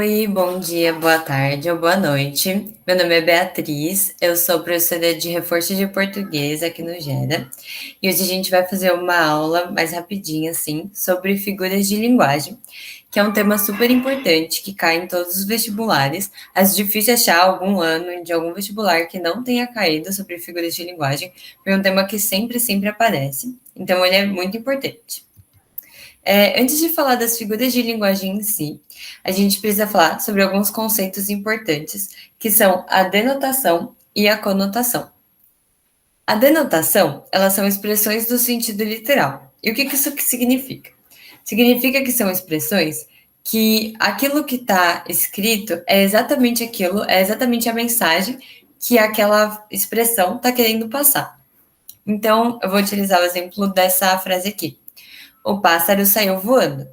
Oi, bom dia, boa tarde ou boa noite. Meu nome é Beatriz, eu sou professora de reforço de português aqui no Gera. E hoje a gente vai fazer uma aula mais rapidinha, assim, sobre figuras de linguagem, que é um tema super importante que cai em todos os vestibulares. É difícil achar algum ano de algum vestibular que não tenha caído sobre figuras de linguagem, porque é um tema que sempre aparece. Então, ele é muito importante. Antes de falar das figuras de linguagem em si, a gente precisa falar sobre alguns conceitos importantes, que são a denotação e a conotação. A denotação, elas são expressões do sentido literal. E o que isso significa? Significa que são expressões que aquilo que está escrito é exatamente aquilo, é exatamente a mensagem que aquela expressão está querendo passar. Então, eu vou utilizar o exemplo dessa frase aqui. O pássaro saiu voando.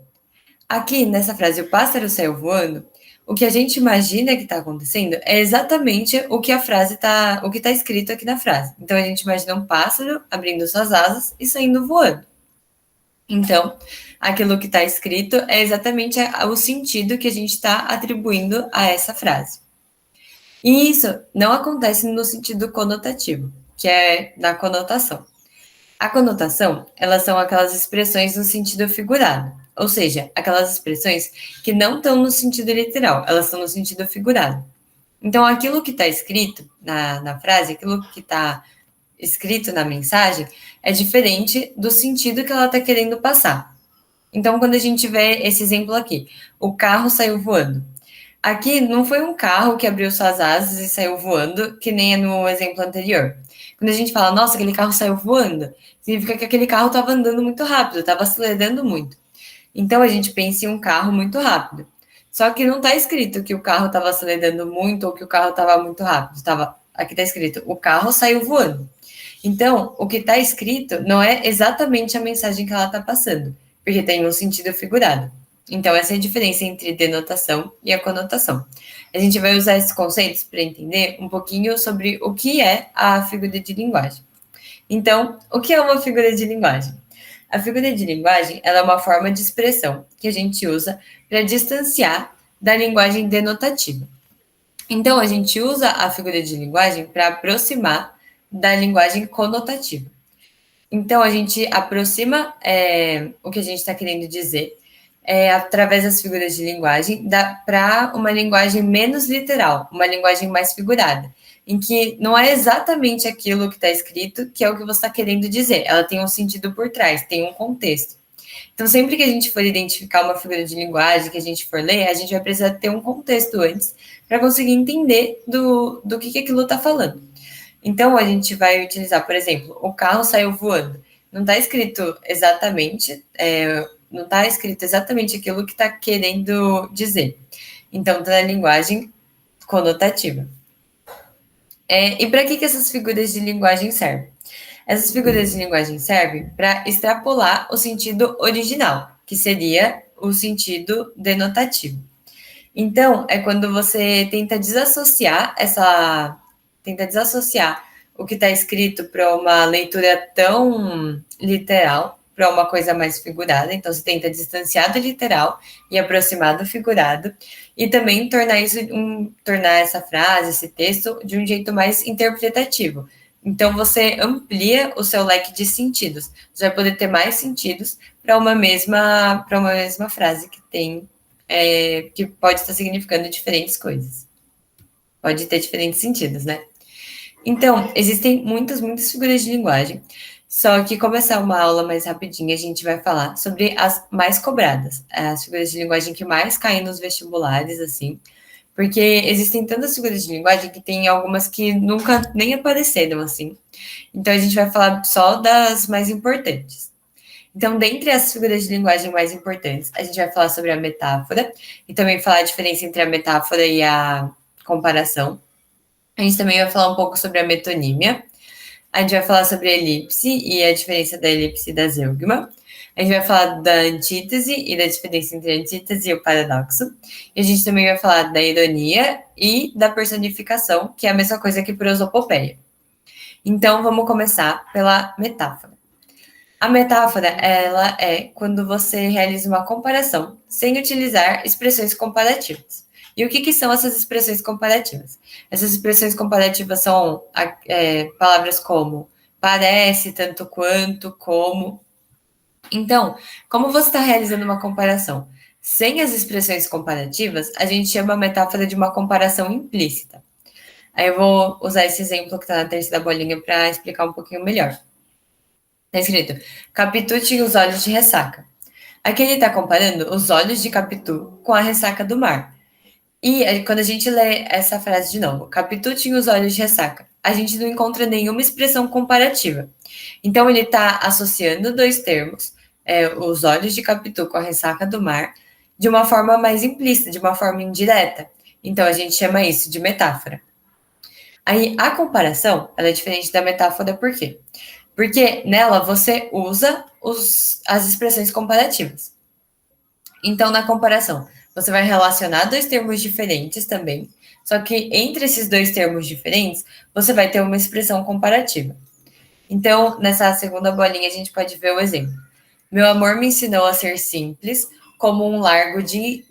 Aqui, nessa frase, o pássaro saiu voando, o que a gente imagina que está acontecendo é exatamente o que a frase tá, o que está escrito aqui na frase. Então, a gente imagina um pássaro abrindo suas asas e saindo voando. Então, aquilo que está escrito é exatamente o sentido que a gente está atribuindo a essa frase. E isso não acontece no sentido conotativo, que é na conotação. A conotação, elas são aquelas expressões no sentido figurado, ou seja, aquelas expressões que não estão no sentido literal, elas estão no sentido figurado. Então, aquilo que está escrito na frase, aquilo que está escrito na mensagem, é diferente do sentido que ela está querendo passar. Então, quando a gente vê esse exemplo aqui, o carro saiu voando. Aqui não foi um carro que abriu suas asas e saiu voando, que nem é no exemplo anterior. Quando a gente fala, nossa, aquele carro saiu voando, significa que aquele carro estava andando muito rápido, estava acelerando muito. Então a gente pensa em um carro muito rápido. Só que não está escrito que o carro estava acelerando muito ou que o carro estava muito rápido. Aqui está escrito, o carro saiu voando. Então, o que está escrito não é exatamente a mensagem que ela está passando, porque tem um sentido figurado. Então, essa é a diferença entre denotação e a conotação. A gente vai usar esses conceitos para entender um pouquinho sobre o que é a figura de linguagem. Então, o que é uma figura de linguagem? A figura de linguagem ela é uma forma de expressão que a gente usa para distanciar da linguagem denotativa. Então, a gente usa a figura de linguagem para aproximar da linguagem conotativa. Então, a gente aproxima o que a gente está querendo dizer através das figuras de linguagem para uma linguagem menos literal, uma linguagem mais figurada, em que não é exatamente aquilo que está escrito que é o que você está querendo dizer, ela tem um sentido por trás, tem um contexto. Então, sempre que a gente for identificar uma figura de linguagem, que a gente for ler, a gente vai precisar ter um contexto antes para conseguir entender do que aquilo está falando. Então, a gente vai utilizar, por exemplo, o carro saiu voando. Não está escrito exatamente, não está escrito exatamente aquilo que está querendo dizer. Então, está na linguagem conotativa. E para que essas figuras de linguagem servem? Essas figuras de linguagem servem para extrapolar o sentido original, que seria o sentido denotativo. Então, é quando você tenta desassociar o que está escrito para uma leitura tão literal, para uma coisa mais figurada. Então, você tenta distanciar do literal e aproximar do figurado, e também tornar essa frase, esse texto, de um jeito mais interpretativo. Então, você amplia o seu leque de sentidos. Você vai poder ter mais sentidos para uma mesma frase que pode estar significando diferentes coisas. Pode ter diferentes sentidos, né? Então, existem muitas figuras de linguagem, só que como essa é uma aula mais rapidinha, a gente vai falar sobre as mais cobradas, as figuras de linguagem que mais caem nos vestibulares, assim, porque existem tantas figuras de linguagem que tem algumas que nunca nem apareceram, assim. Então, a gente vai falar só das mais importantes. Então, dentre as figuras de linguagem mais importantes, a gente vai falar sobre a metáfora e também falar a diferença entre a metáfora e a comparação. A gente também vai falar um pouco sobre a metonímia. A gente vai falar sobre a elipse e a diferença da elipse e da zeugma. A gente vai falar da antítese e da diferença entre a antítese e o paradoxo. E a gente também vai falar da ironia e da personificação, que é a mesma coisa que prosopopeia. Então, vamos começar pela metáfora. A metáfora, ela é quando você realiza uma comparação sem utilizar expressões comparativas. E o que são essas expressões comparativas? Essas expressões comparativas são palavras como parece, tanto quanto, como. Então, como você está realizando uma comparação sem as expressões comparativas, a gente chama a metáfora de uma comparação implícita. Aí eu vou usar esse exemplo que está na terceira bolinha para explicar um pouquinho melhor. Está escrito: Capitu tinha os olhos de ressaca. Aqui ele está comparando os olhos de Capitu com a ressaca do mar. E quando a gente lê essa frase de novo, Capitu tinha os olhos de ressaca, a gente não encontra nenhuma expressão comparativa. Então ele está associando dois termos, os olhos de Capitu com a ressaca do mar, de uma forma mais implícita, de uma forma indireta. Então a gente chama isso de metáfora. Aí a comparação, ela é diferente da metáfora por quê? Porque nela você usa as expressões comparativas. Então, na comparação, você vai relacionar dois termos diferentes também, só que entre esses dois termos diferentes, você vai ter uma expressão comparativa. Então, nessa segunda bolinha, a gente pode ver o exemplo. Meu amor me ensinou a ser simples como um largo de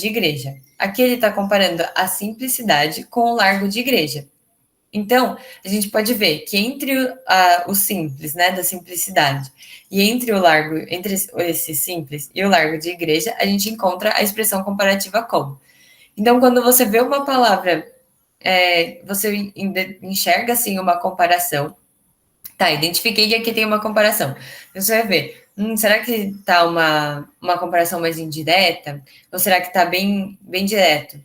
igreja. Aqui ele está comparando a simplicidade com o largo de igreja. Então, a gente pode ver que entre o simples, né, da simplicidade, e entre esse simples e o largo de igreja, a gente encontra a expressão comparativa como. Então, quando você vê uma palavra, você enxerga assim uma comparação. Tá, identifiquei que aqui tem uma comparação. Você vai ver, será que tá uma comparação mais indireta? Ou será que tá bem direto?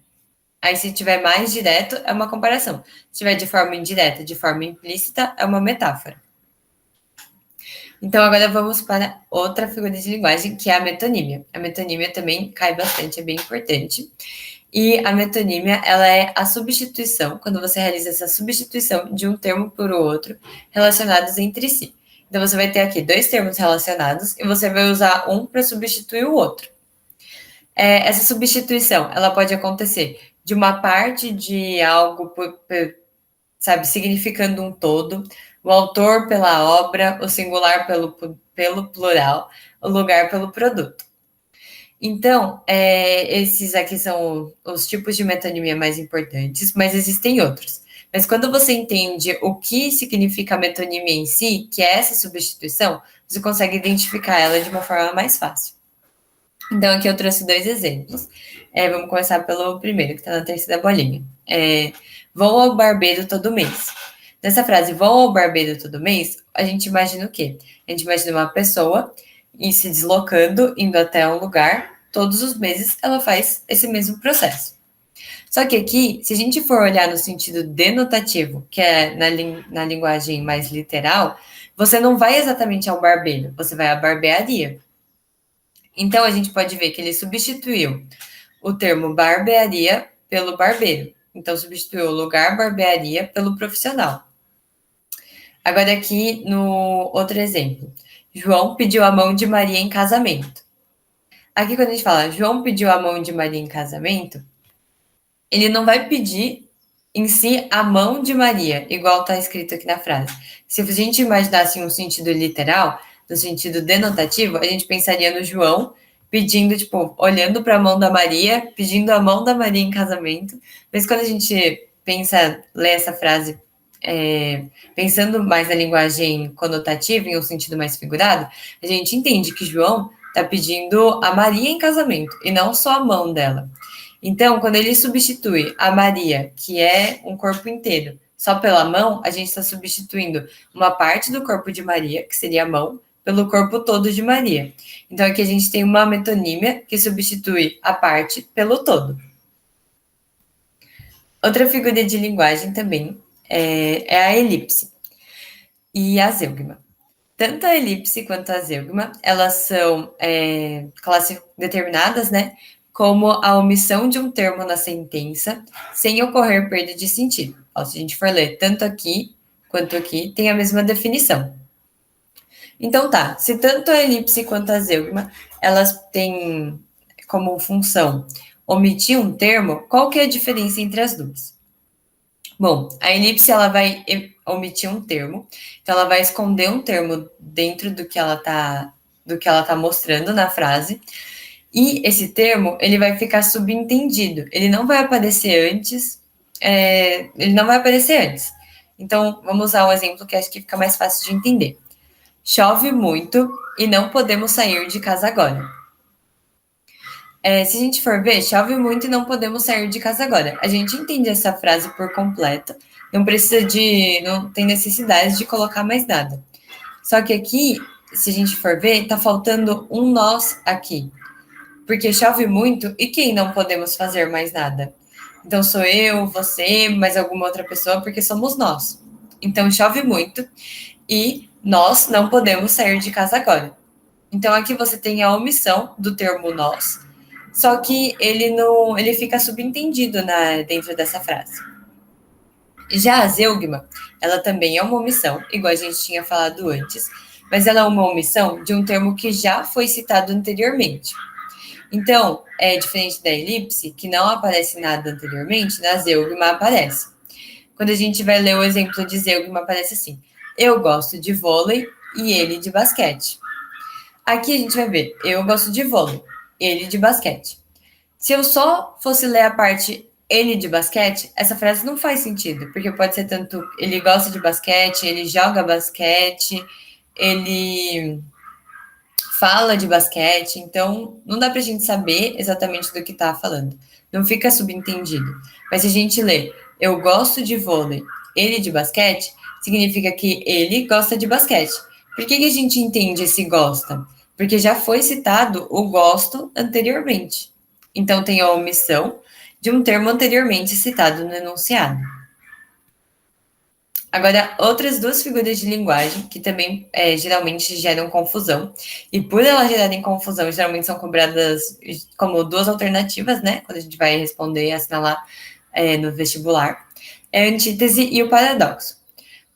Aí, se tiver mais direto, é uma comparação. Se tiver de forma indireta, de forma implícita, é uma metáfora. Então, agora vamos para outra figura de linguagem, que é a metonímia. A metonímia também cai bastante, é bem importante. E a metonímia, ela é a substituição, quando você realiza essa substituição de um termo por outro, relacionados entre si. Então, você vai ter aqui dois termos relacionados e você vai usar um para substituir o outro. Essa substituição, ela pode acontecer de uma parte de algo, sabe, significando um todo, o autor pela obra, o singular pelo plural, o lugar pelo produto. Então, esses aqui são os tipos de metonímia mais importantes, mas existem outros. Mas quando você entende o que significa a metonímia em si, que é essa substituição, você consegue identificar ela de uma forma mais fácil. Então, aqui eu trouxe dois exemplos. Vamos começar pelo primeiro, que está na terceira bolinha. Vou ao barbeiro todo mês. Nessa frase, vou ao barbeiro todo mês, a gente imagina o quê? A gente imagina uma pessoa e se deslocando, indo até um lugar, todos os meses ela faz esse mesmo processo. Só que aqui, se a gente for olhar no sentido denotativo, que é na linguagem mais literal, você não vai exatamente ao barbeiro, você vai à barbearia. Então, a gente pode ver que ele substituiu o termo barbearia pelo barbeiro. Então, substituiu o lugar barbearia pelo profissional. Agora, aqui no outro exemplo. João pediu a mão de Maria em casamento. Aqui, quando a gente fala João pediu a mão de Maria em casamento, ele não vai pedir em si a mão de Maria, igual está escrito aqui na frase. Se a gente imaginasse um sentido literal, no sentido denotativo, a gente pensaria no João pedindo, tipo, olhando para a mão da Maria, pedindo a mão da Maria em casamento. Mas quando a gente lê essa frase, pensando mais na linguagem conotativa, em um sentido mais figurado, a gente entende que João está pedindo a Maria em casamento, e não só a mão dela. Então, quando ele substitui a Maria, que é um corpo inteiro, só pela mão, a gente está substituindo uma parte do corpo de Maria, que seria a mão, pelo corpo todo de Maria. Então, aqui a gente tem uma metonímia que substitui a parte pelo todo. Outra figura de linguagem também é a elipse e a zeugma. Tanto a elipse quanto a zeugma, elas são determinadas, né, como a omissão de um termo na sentença sem ocorrer perda de sentido. Se a gente for ler tanto aqui quanto aqui, tem a mesma definição. Então tá, se tanto a elipse quanto a zeugma, elas têm como função omitir um termo, qual que é a diferença entre as duas? Bom, a elipse ela vai omitir um termo, então ela vai esconder um termo dentro do que ela tá mostrando na frase, E esse termo, ele vai ficar subentendido. Ele não vai aparecer antes. Ele não vai aparecer antes. Então, vamos usar um exemplo que acho que fica mais fácil de entender. Chove muito e não podemos sair de casa agora. Se a gente for ver, chove muito e não podemos sair de casa agora. A gente entende essa frase por completo. Não tem necessidade de colocar mais nada. Só que aqui, se a gente for ver, tá faltando um nós aqui. Porque chove muito e quem não podemos fazer mais nada? Então sou eu, você, mais alguma outra pessoa, porque somos nós. Então chove muito e nós não podemos sair de casa agora. Então aqui você tem a omissão do termo nós, só que ele fica subentendido dentro dessa frase. Já a zeugma, ela também é uma omissão, igual a gente tinha falado antes, mas ela é uma omissão de um termo que já foi citado anteriormente. Então, é diferente da elipse, que não aparece nada anteriormente, na zeugma aparece. Quando a gente vai ler o exemplo de zeugma, aparece assim: eu gosto de vôlei e ele de basquete. Aqui a gente vai ver, eu gosto de vôlei, ele de basquete. Se eu só fosse ler a parte ele de basquete, essa frase não faz sentido, porque pode ser tanto ele gosta de basquete, ele joga basquete, ele fala de basquete, então não dá pra gente saber exatamente do que tá falando. Não fica subentendido. Mas se a gente lê eu gosto de vôlei, ele de basquete, significa que ele gosta de basquete. Por que a gente entende esse gosta? Porque já foi citado o gosto anteriormente. Então tem a omissão de um termo anteriormente citado no enunciado. Agora, outras duas figuras de linguagem que também geralmente geram confusão, e por elas gerarem confusão, geralmente são cobradas como duas alternativas, né? Quando a gente vai responder e assinalar no vestibular, é a antítese e o paradoxo.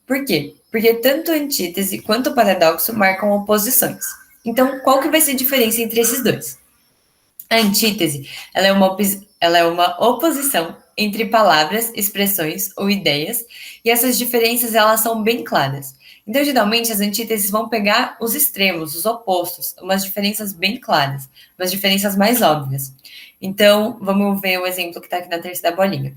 Por quê? Porque tanto a antítese quanto o paradoxo marcam oposições. Então, qual que vai ser a diferença entre esses dois? A antítese, ela é uma oposição entre palavras, expressões ou ideias, e essas diferenças elas são bem claras. Então, geralmente, as antíteses vão pegar os extremos, os opostos, umas diferenças bem claras, umas diferenças mais óbvias. Então, vamos ver o exemplo que está aqui na terceira bolinha.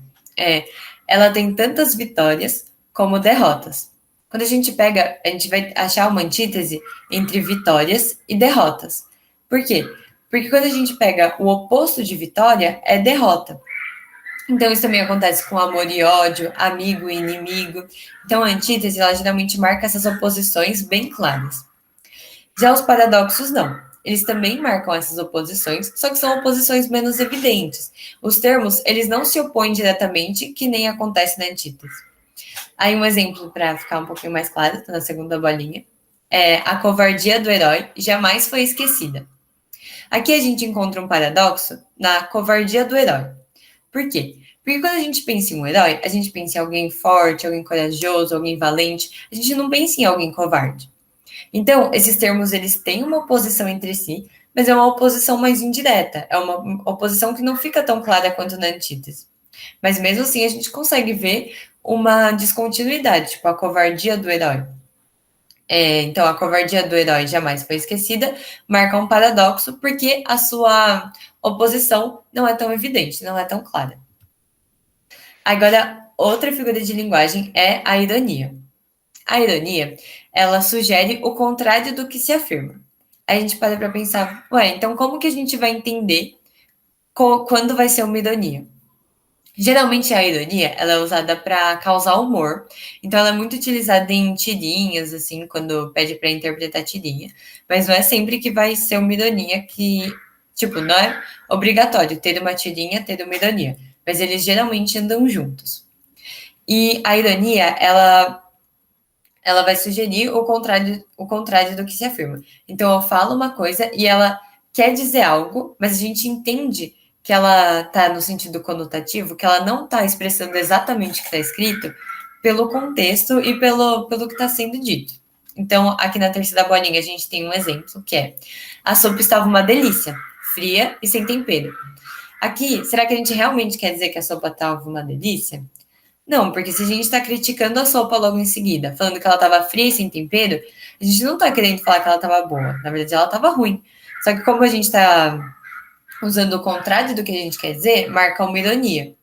Ela tem tantas vitórias como derrotas. Quando a gente vai achar uma antítese entre vitórias e derrotas. Por quê? Porque quando a gente pega o oposto de vitória, é derrota. Então, isso também acontece com amor e ódio, amigo e inimigo. Então, a antítese, ela geralmente marca essas oposições bem claras. Já os paradoxos, não. Eles também marcam essas oposições, só que são oposições menos evidentes. Os termos, eles não se opõem diretamente, que nem acontece na antítese. Aí, um exemplo para ficar um pouquinho mais claro, tá na segunda bolinha. A covardia do herói jamais foi esquecida. Aqui a gente encontra um paradoxo na covardia do herói. Por quê? Porque quando a gente pensa em um herói, a gente pensa em alguém forte, alguém corajoso, alguém valente. A gente não pensa em alguém covarde. Então, esses termos, eles têm uma oposição entre si, mas é uma oposição mais indireta. É uma oposição que não fica tão clara quanto na antítese. Mas mesmo assim, a gente consegue ver uma descontinuidade, tipo a covardia do herói. Então, a covardia do herói jamais foi esquecida, marca um paradoxo, porque a sua oposição não é tão evidente, não é tão clara. Agora, outra figura de linguagem é a ironia. A ironia, ela sugere o contrário do que se afirma. Aí a gente para pensar, então como que a gente vai entender quando vai ser uma ironia? Geralmente a ironia, ela é usada para causar humor, então ela é muito utilizada em tirinhas, assim, quando pede para interpretar tirinha, mas não é sempre que vai ser uma ironia que, tipo, não é obrigatório ter uma tirinha, ter uma ironia, mas eles geralmente andam juntos. E a ironia, ela vai sugerir o contrário do que se afirma. Então eu falo uma coisa e ela quer dizer algo, mas a gente entende que ela está no sentido conotativo, que ela não está expressando exatamente o que está escrito, pelo contexto e pelo que está sendo dito. Então, aqui na terceira bolinha, a gente tem um exemplo, que é a sopa estava uma delícia, fria e sem tempero. Aqui, será que a gente realmente quer dizer que a sopa estava uma delícia? Não, porque se a gente está criticando a sopa logo em seguida, falando que ela estava fria e sem tempero, a gente não está querendo falar que ela estava boa. Na verdade, ela estava ruim. Só que como a gente está usando o contrário do que a gente quer dizer, marca uma ironia.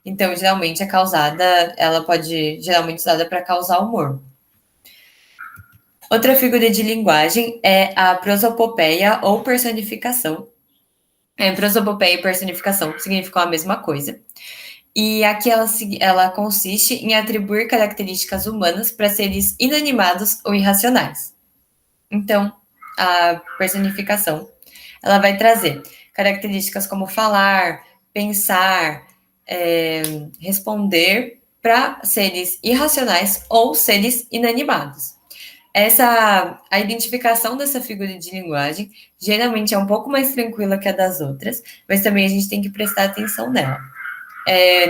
Então, geralmente é causada, ela pode geralmente usada para causar humor. Outra figura de linguagem é a prosopopeia ou personificação. Prosopopeia e personificação significam a mesma coisa. E aqui ela consiste em atribuir características humanas para seres inanimados ou irracionais. Então, a personificação, ela vai trazer características como falar, pensar, responder para seres irracionais ou seres inanimados. A identificação dessa figura de linguagem geralmente é um pouco mais tranquila que a das outras, mas também a gente tem que prestar atenção nela.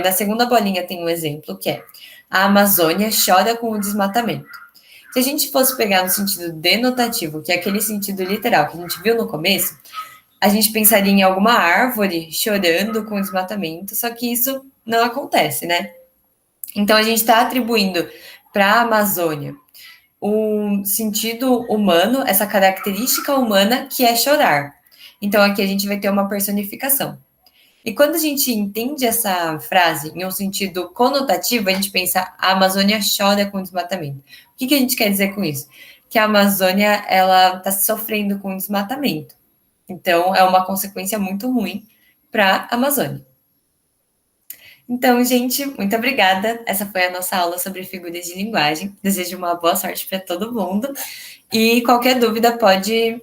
Na segunda bolinha tem um exemplo que é: a Amazônia chora com o desmatamento. Se a gente fosse pegar no sentido denotativo, que é aquele sentido literal que a gente viu no começo, a gente pensaria em alguma árvore chorando com o desmatamento, só que isso não acontece, né? Então a gente está atribuindo para a Amazônia um sentido humano, essa característica humana que é chorar. Então aqui a gente vai ter uma personificação. E quando a gente entende essa frase em um sentido conotativo, a gente pensa: a Amazônia chora com o desmatamento. O que a gente quer dizer com isso? Que a Amazônia ela está sofrendo com o desmatamento. Então é uma consequência muito ruim para a Amazônia. Então, gente, muito obrigada. Essa foi a nossa aula sobre figuras de linguagem. Desejo uma boa sorte para todo mundo. E qualquer dúvida pode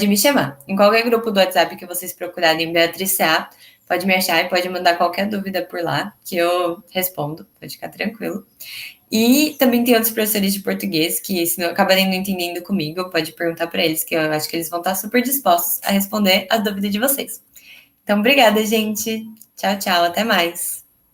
me chamar. Em qualquer grupo do WhatsApp que vocês procurarem Beatriz CA, pode me achar e pode mandar qualquer dúvida por lá, que eu respondo, pode ficar tranquilo. E também tem outros professores de português que, se não acabarem não entendendo comigo, pode perguntar para eles, que eu acho que eles vão estar super dispostos a responder a dúvida de vocês. Então, obrigada, gente. Tchau, tchau. Até mais.